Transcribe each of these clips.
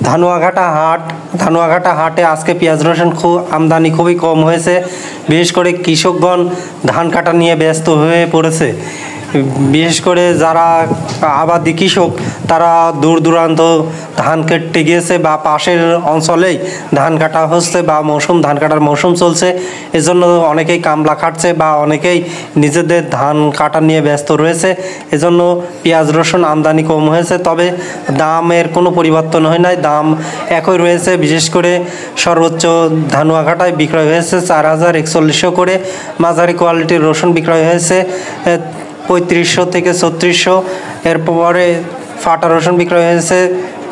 ধানুয়াঘাটা হাটে আজকে পেঁয়াজ রসুন আমদানি খুবই কম হয়েছে। বিশেষ করে কৃষকগণ ধান কাটা নিয়ে ব্যস্ত হয়ে পড়েছে। বিশেষ করে যারা আবাদি কৃষক তারা দূর দূরান্ত ধান কেটে গিয়েছে বা পাশের অঞ্চলেই ধান কাটা হচ্ছে বা ধান কাটার মৌসুম চলছে। এজন্য অনেকেই কামলা খাটছে বা অনেকেই নিজেদের ধান কাটা নিয়ে ব্যস্ত রয়েছে। এজন্য পেঁয়াজ রসুন আমদানি কম হয়েছে, তবে দামের কোনো পরিবর্তন হয় নাই, দাম একই রয়েছে। বিশেষ করে সর্বোচ্চ ধানুয়াঘাটায় বিক্রয় হয়েছে 4,041 করে, মাঝারি কোয়ালিটির রসুন বিক্রয় হয়েছে 3500 থেকে 3600। এরপরে ফাটা রসুন বিক্রয় হয়েছে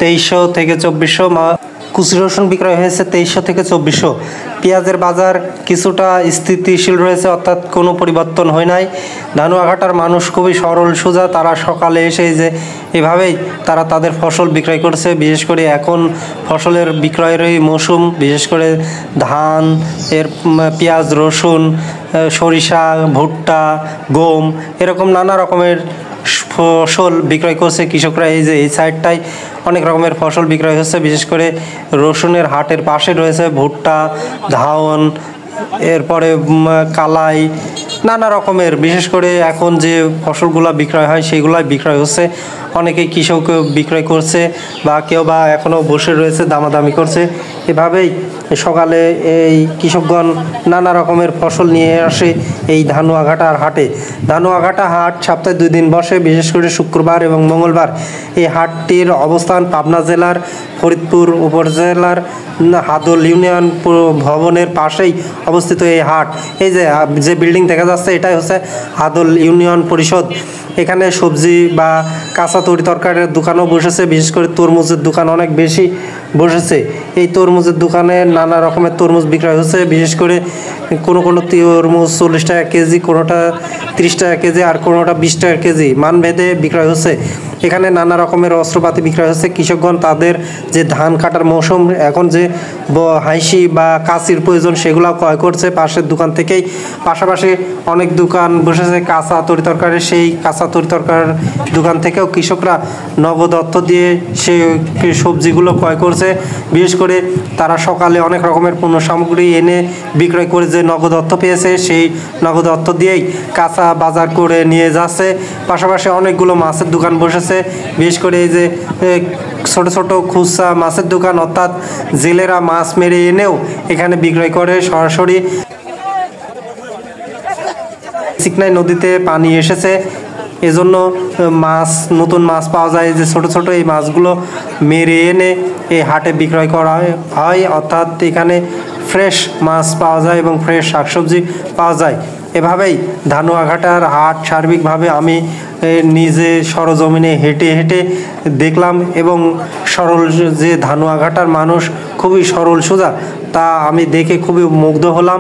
2300 থেকে 2400, কুচি রসুন বিক্রয় হয়েছে 2300 থেকে 2400। পেঁয়াজের বাজার কিছুটা স্থিতিশীল রয়েছে, অর্থাৎ কোনো পরিবর্তন হয় নাই। ধানুয়াঘাটার মানুষ খুবই সরল সোজা, তারা সকালে এসে যে এভাবেই তারা তাদের ফসল বিক্রয় করছে। বিশেষ করে এখন ফসলের বিক্রয়েরই মৌসুম, বিশেষ করে ধান, পেঁয়াজ, রসুন, সরিষা, ভুট্টা, গম, এরকম নানা রকমের ফসল বিক্রয় করছে কৃষকরা। এই সাইডটায় অনেক রকমের ফসল বিক্রয় হচ্ছে। বিশেষ করে রসুনের হাটের পাশে রয়েছে ভুট্টা, ধান, এরপরে কালাই, নানা রকমের বিশেষ করে এখন যে ফসলগুলো বিক্রয় হয় সেগুলাই বিক্রয় হচ্ছে। অনেকেই কৃষক বিক্রয় করছে বা কেউ বা এখনও বসে রয়েছে, দামাদামি করছে। এভাবেই সকালে এই কৃষকগণ নানা রকমের ফসল নিয়ে আসে এই ধানুয়াঘাটার হাটে। ধানুয়াঘাটা হাট সপ্তাহে 2 দিন বসে, বিশেষ করে শুক্রবার এবং মঙ্গলবার। এই হাটটির অবস্থান পাবনা জেলার ফরিদপুর উপজেলার হাদল ইউনিয়ন ভবনের পাশেই অবস্থিত এই হাট। এই যে বিল্ডিং দেখা যাচ্ছে এটাই হচ্ছে হাদল ইউনিয়ন পরিষদ। এখানে সবজি বা কাঁচা তরি তরকারির দোকানও বসেছে। বিশেষ করে তরমুজের দোকান অনেক বেশি বসেছে। এই তরমুজের দোকানে নানা রকমের তরমুজ বিক্রয় হচ্ছে। বিশেষ করে কোনো তরমুজ 40 টাকা কেজি, কোনোটা 30 টাকা কেজি, আর কোনোটা 20 টাকা কেজি মানভেদে বিক্রয় হচ্ছে। এখানে নানা রকমের অস্ত্রপাতি বিক্রয় হচ্ছে। কৃষকগণ তাদের যে ধান কাটার মৌসুম, এখন যে হাইসি বা কাঁচির প্রয়োজন সেগুলো ক্রয় করছে পাশের দোকান থেকেই। পাশাপাশি অনেক দোকান বসেছে কাঁচা তরি তরকারির, সেই কাঁচা তরি তরকারির দোকান থেকেও কৃষকরা নগদ অর্থ দিয়ে সেই সবজিগুলো ক্রয় করছে। বিশেষ করে তারা সকালে অনেক রকমের পণ্য সামগ্রী এনে বিক্রয় করে যে নগদ অর্থ পেয়েছে সেই নগদ অর্থ দিয়েই কাঁচা বাজার করে নিয়ে যাচ্ছে। পাশাপাশি অনেকগুলো মাছের দোকান বসেছে। বিশেষ করে এই যে ছোট ছোট খুচরা মাছের দোকান, অর্থাৎ জেলেরা মাছ মেরে এনেও এখানে বিক্রয় করে সরাসরি। চিকনাই নদীতে পানি এসেছে, এজন্য নতুন মাছ পাওয়া যায়। যে ছোট ছোট এই মাছগুলো মেরে এনে এই হাটে বিক্রয় করা হয়, অর্থাৎ এখানে ফ্রেশ মাছ পাওয়া যায় এবং ফ্রেশ শাকসবজি পাওয়া যায়। এভাবেই ধানুয়াঘাটার হাট সার্বিকভাবে আমি নিজে সরজমিনে হেঁটে হেঁটে দেখলাম এবং যে ধানুয়াঘাটার মানুষ খুবই সরল সোজা, তা আমি দেখে খুবই মুগ্ধ হলাম।